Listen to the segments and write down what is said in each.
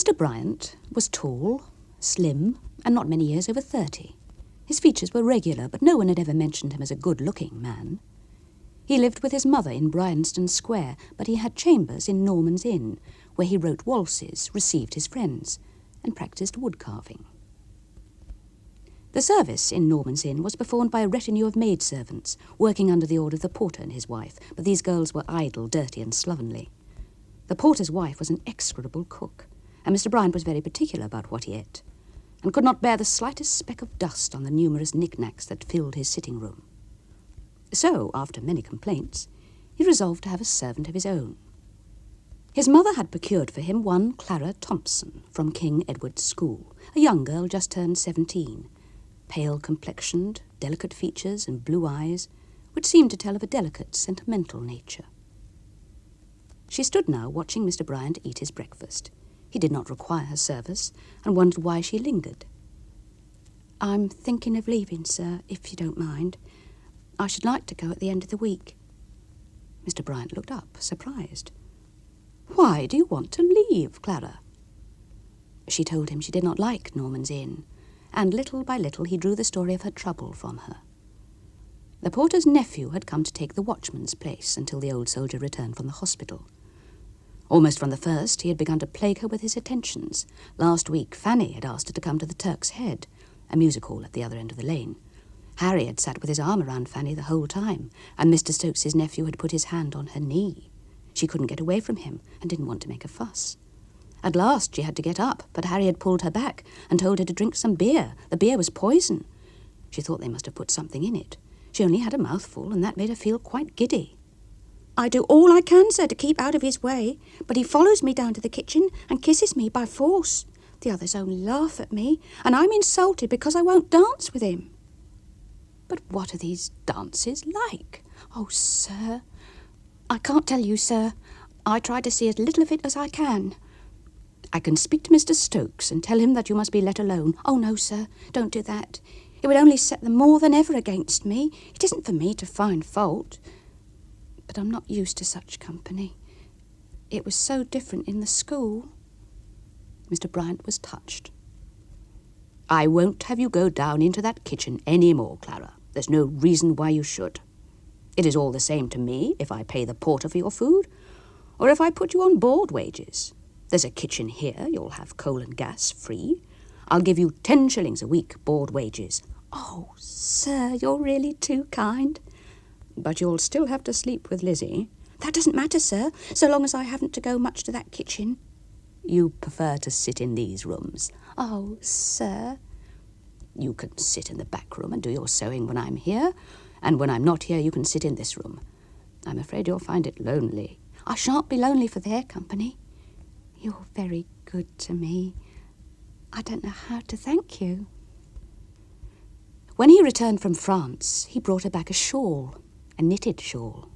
Mr. Bryant was tall, slim, and not many years over 30. His features were regular, but no one had ever mentioned him as a good-looking man. He lived with his mother in Bryanston Square, but he had chambers in Norman's Inn, where he wrote waltzes, received his friends, and practised wood-carving. The service in Norman's Inn was performed by a retinue of maidservants, working under the order of the porter and his wife, but these girls were idle, dirty, and slovenly. The porter's wife was an execrable cook, and Mr. Bryant was very particular about what he ate, and could not bear the slightest speck of dust on the numerous knick-knacks that filled his sitting-room. So, after many complaints, he resolved to have a servant of his own. His mother had procured for him one Clara Thompson from King Edward's School, a young girl just turned 17, pale-complexioned, delicate features and blue eyes, which seemed to tell of a delicate, sentimental nature. She stood now watching Mr. Bryant eat his breakfast. He did not require her service, and wondered why she lingered. "I'm thinking of leaving, sir, if you don't mind. I should like to go at the end of the week." Mr. Bryant looked up, surprised. "Why do you want to leave, Clara?" She told him she did not like Norman's Inn, and little by little he drew the story of her trouble from her. The porter's nephew had come to take the watchman's place until the old soldier returned from the hospital. Almost from the first, he had begun to plague her with his attentions. Last week, Fanny had asked her to come to the Turk's Head, a music hall at the other end of the lane. Harry had sat with his arm around Fanny the whole time, and Mr. Stokes's nephew had put his hand on her knee. She couldn't get away from him and didn't want to make a fuss. At last she had to get up, but Harry had pulled her back and told her to drink some beer. The beer was poison. She thought they must have put something in it. She only had a mouthful, and that made her feel quite giddy. "I do all I can, sir, to keep out of his way, but he follows me down to the kitchen and kisses me by force. The others only laugh at me, and I'm insulted because I won't dance with him." "But what are these dances like?" "Oh, sir, I can't tell you, sir. I try to see as little of it as I can." "I can speak to Mr. Stokes and tell him that you must be let alone." "Oh, no, sir, don't do that. It would only set them more than ever against me. It isn't for me to find fault. But I'm not used to such company. It was so different in the school." Mr. Bryant was touched. "I won't have you go down into that kitchen any more, Clara. There's no reason why you should. It is all the same to me if I pay the porter for your food, or if I put you on board wages. There's a kitchen here, you'll have coal and gas free. I'll give you 10 shillings a week, board wages." "Oh, sir, you're really too kind." "But you'll still have to sleep with Lizzie." "That doesn't matter, sir, so long as I haven't to go much to that kitchen." "You prefer to sit in these rooms?" "Oh, sir." "You can sit in the back room and do your sewing when I'm here, and when I'm not here you can sit in this room. I'm afraid you'll find it lonely." "I shan't be lonely for their company." "You're very good to me. I don't know how to thank you." When he returned from France, he brought her back a shawl, a knitted shawl.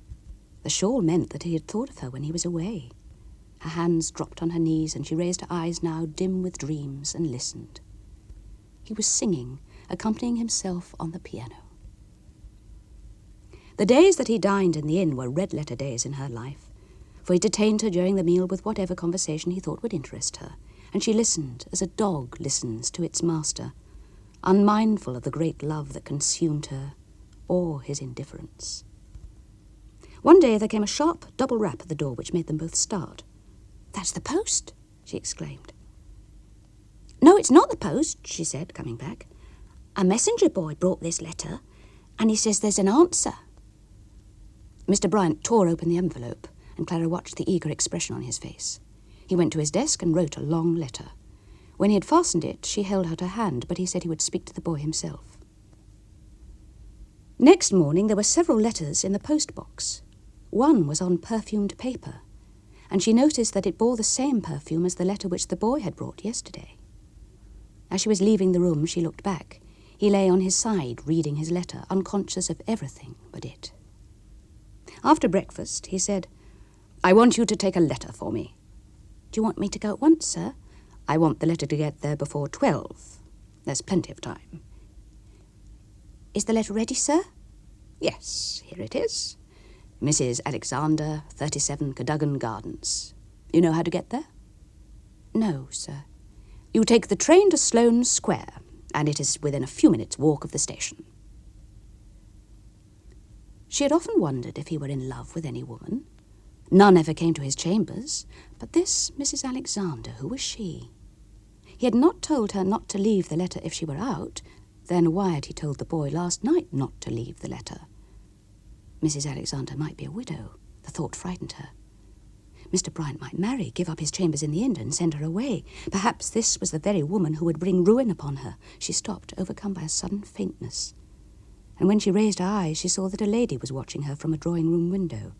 The shawl meant that he had thought of her when he was away. Her hands dropped on her knees, and she raised her eyes now dim with dreams and listened. He was singing, accompanying himself on the piano. The days that he dined in the inn were red-letter days in her life, for he detained her during the meal with whatever conversation he thought would interest her, and she listened as a dog listens to its master, unmindful of the great love that consumed her, or his indifference. One day there came a sharp double rap at the door which made them both start. "That's the post," she exclaimed. "No, it's not the post," she said, coming back. "A messenger boy brought this letter, and he says there's an answer." Mr. Bryant tore open the envelope, and Clara watched the eager expression on his face. He went to his desk and wrote a long letter. When he had fastened it, she held out her hand, but he said he would speak to the boy himself. Next morning there were several letters in the post-box. One was on perfumed paper, and she noticed that it bore the same perfume as the letter which the boy had brought yesterday. As she was leaving the room, she looked back. He lay on his side, reading his letter, unconscious of everything but it. After breakfast, he said, "I want you to take a letter for me." "Do you want me to go at once, sir?" "I want the letter to get there before 12. There's plenty of time." "Is the letter ready, sir?" "Yes, here it is. Mrs. Alexander, 37 Cadogan Gardens. You know how to get there?" No, sir. You take the train to Sloane Square, and it is within a few minutes' walk of the station. She had often wondered if he were in love with any woman. None ever came to his chambers, but this Mrs. Alexander, who was she? He had not told her not to leave the letter if she were out. Then why had he told the boy last night not to leave the letter? Mrs. Alexander might be a widow. The thought frightened her. Mr. Bryant might marry, give up his chambers in the inn, and send her away. Perhaps this was the very woman who would bring ruin upon her. She stopped, overcome by a sudden faintness. And when she raised her eyes, she saw that a lady was watching her from a drawing-room window.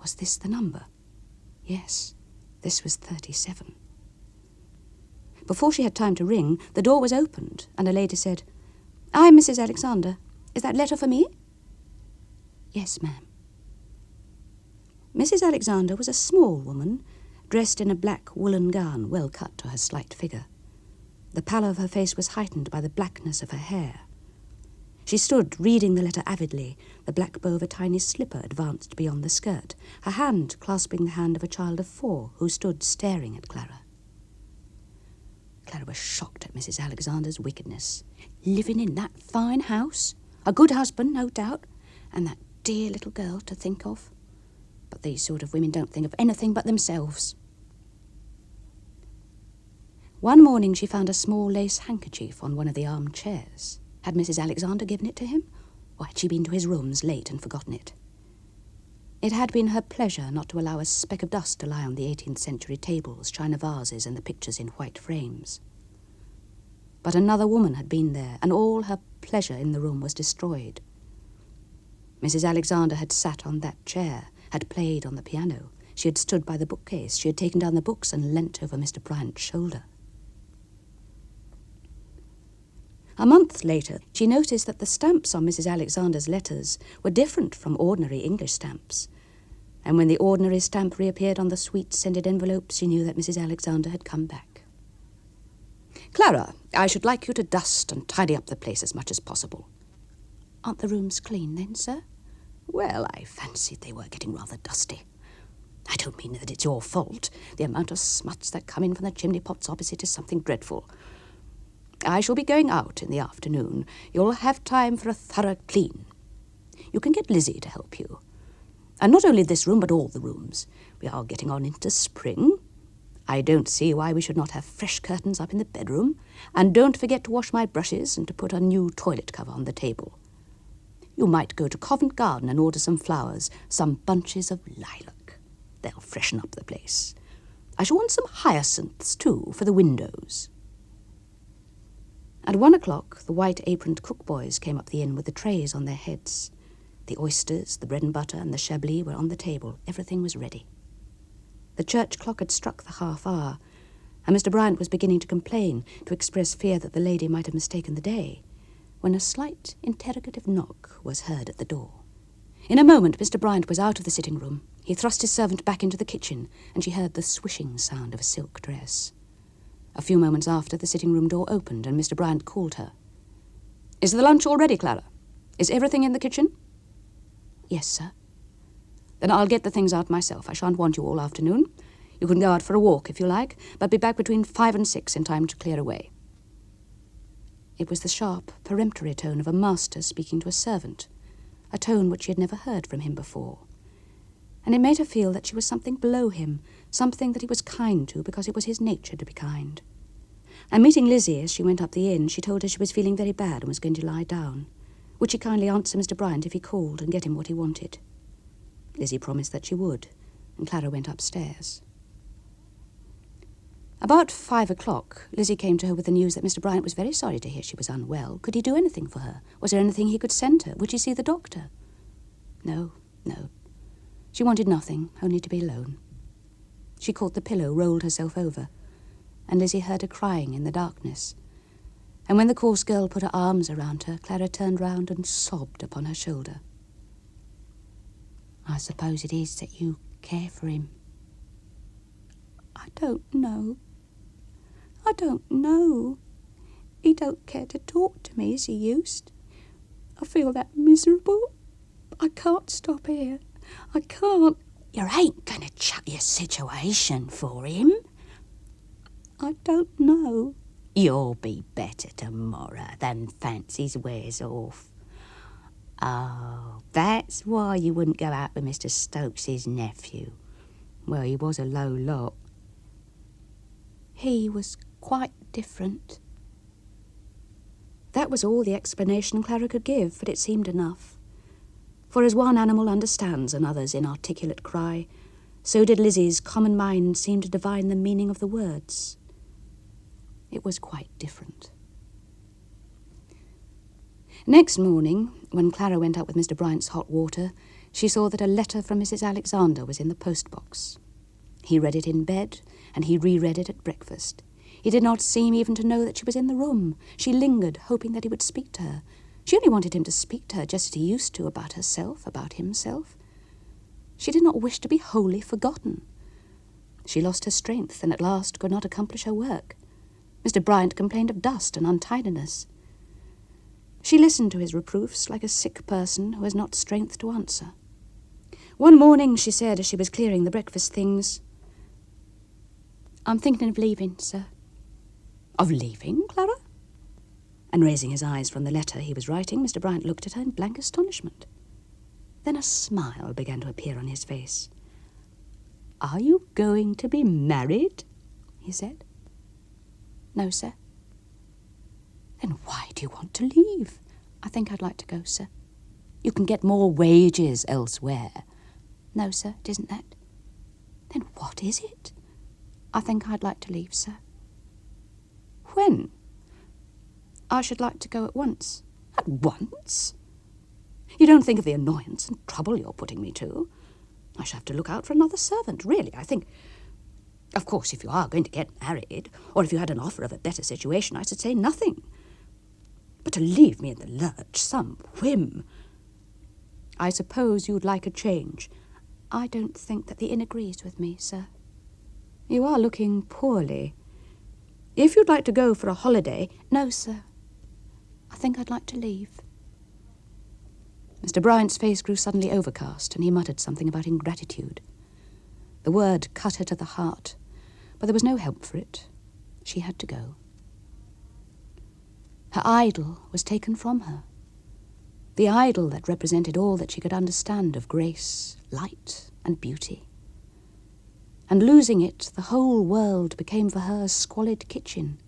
Was this the number? Yes, this was 37. Before she had time to ring, the door was opened, and a lady said, "I'm Mrs. Alexander. Is that letter for me?" "Yes, ma'am." Mrs. Alexander was a small woman, dressed in a black woolen gown well cut to her slight figure. The pallor of her face was heightened by the blackness of her hair. She stood reading the letter avidly, the black bow of a tiny slipper advanced beyond the skirt, her hand clasping the hand of a child of 4 who stood staring at Clara. Clara was shocked at Mrs. Alexander's wickedness. Living in that fine house, a good husband, no doubt, and that dear little girl to think of. But these sort of women don't think of anything but themselves. One morning she found a small lace handkerchief on one of the armchairs. Had Mrs. Alexander given it to him, or had she been to his rooms late and forgotten it? It had been her pleasure not to allow a speck of dust to lie on the 18th century tables, china vases, and the pictures in white frames. But another woman had been there, and all her pleasure in the room was destroyed. Mrs. Alexander had sat on that chair, had played on the piano. She had stood by the bookcase. She had taken down the books and leant over Mr. Bryant's shoulder. A month later, she noticed that the stamps on Mrs. Alexander's letters were different from ordinary English stamps. And when the ordinary stamp reappeared on the sweet-scented envelopes, she knew that Mrs. Alexander had come back. "Clara, I should like you to dust and tidy up the place as much as possible." "Aren't the rooms clean then, sir?" "Well, I fancied they were getting rather dusty. I don't mean that it's your fault. The amount of smuts that come in from the chimney-pots opposite is something dreadful. I shall be going out in the afternoon. You'll have time for a thorough clean. You can get Lizzie to help you. And not only this room, but all the rooms. We are getting on into spring. I don't see why we should not have fresh curtains up in the bedroom. And don't forget to wash my brushes and to put a new toilet cover on the table. You might go to Covent Garden and order some flowers, some bunches of lilac. They'll freshen up the place. I shall want some hyacinths, too, for the windows." At 1 o'clock, the white-aproned cook-boys came up the inn with the trays on their heads. The oysters, the bread and butter, and the chablis were on the table. Everything was ready. The church clock had struck the half-hour, and Mr. Bryant was beginning to complain, to express fear that the lady might have mistaken the day, when a slight interrogative knock was heard at the door. In a moment, Mr. Bryant was out of the sitting-room. He thrust his servant back into the kitchen, and she heard the swishing sound of a silk dress. A few moments after, the sitting-room door opened, and Mr. Bryant called her. "Is the lunch all ready, Clara? Is everything in the kitchen?" "Yes, sir." "Then I'll get the things out myself. I shan't want you all afternoon. You can go out for a walk if you like, but be back between 5 and 6 in time to clear away." It was the sharp, peremptory tone of a master speaking to a servant, a tone which she had never heard from him before. And it made her feel that she was something below him, something that he was kind to because it was his nature to be kind. And meeting Lizzie as she went up the inn, she told her she was feeling very bad and was going to lie down. Would she kindly answer Mr. Bryant if he called and get him what he wanted? Lizzie promised that she would, and Clara went upstairs. About 5 o'clock, Lizzie came to her with the news that Mr. Bryant was very sorry to hear she was unwell. Could he do anything for her? Was there anything he could send her? Would she see the doctor? No. She wanted nothing, only to be alone. She caught the pillow, rolled herself over, and Lizzie heard her crying in the darkness. And when the coarse girl put her arms around her, Clara turned round and sobbed upon her shoulder. "I suppose it is that you care for him." "I don't know. He don't care to talk to me as he used. I feel that miserable. I can't stop here. I can't." "You ain't going to chuck your situation for him?" I don't know. You'll be better tomorrow than fancies wears off. Oh, that's why you wouldn't go out with Mr. Stokes's nephew. Well, he was a low lot. He was quite different. That was all the explanation Clara could give, but it seemed enough. For as one animal understands another's inarticulate cry, so did Lizzie's common mind seem to divine the meaning of the words. It was quite different. Next morning, when Clara went up with Mr. Bryant's hot water, she saw that a letter from Mrs. Alexander was in the post-box. He read it in bed, and he reread it at breakfast. He did not seem even to know that she was in the room. She lingered, hoping that he would speak to her. She only wanted him to speak to her just as he used to, about herself, about himself. She did not wish to be wholly forgotten. She lost her strength, and at last could not accomplish her work. Mr. Bryant complained of dust and untidiness. She listened to his reproofs like a sick person who has not strength to answer. One morning she said, as she was clearing the breakfast things, "I'm thinking of leaving, sir." "Of leaving, Clara?" And raising his eyes from the letter he was writing, Mr. Bryant looked at her in blank astonishment. Then a smile began to appear on his face. "Are you going to be married?" he said. "No, sir." "Then why do you want to leave?" "I think I'd like to go, sir." "You can get more wages elsewhere." "No, sir, it isn't that." "Then what is it?" "I think I'd like to leave, sir." "When?" "I should like to go at once." "At once? You don't think of the annoyance and trouble you're putting me to? I shall have to look out for another servant, really. I think... Of course, if you are going to get married, or if you had an offer of a better situation, I should say nothing. But to leave me in the lurch, some whim... I suppose you'd like a change." "I don't think that the inn agrees with me, sir." "You are looking poorly. If you'd like to go for a holiday..." "No, sir. I think I'd like to leave." Mr. Bryant's face grew suddenly overcast, and he muttered something about ingratitude. The word cut her to the heart, but there was no help for it. She had to go. Her idol was taken from her. The idol that represented all that she could understand of grace, light, and beauty. And losing it, the whole world became for her a squalid kitchen,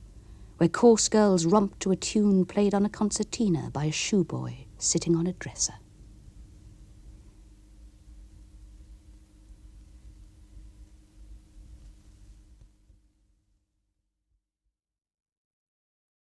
where coarse girls romped to a tune played on a concertina by a shoeboy sitting on a dresser.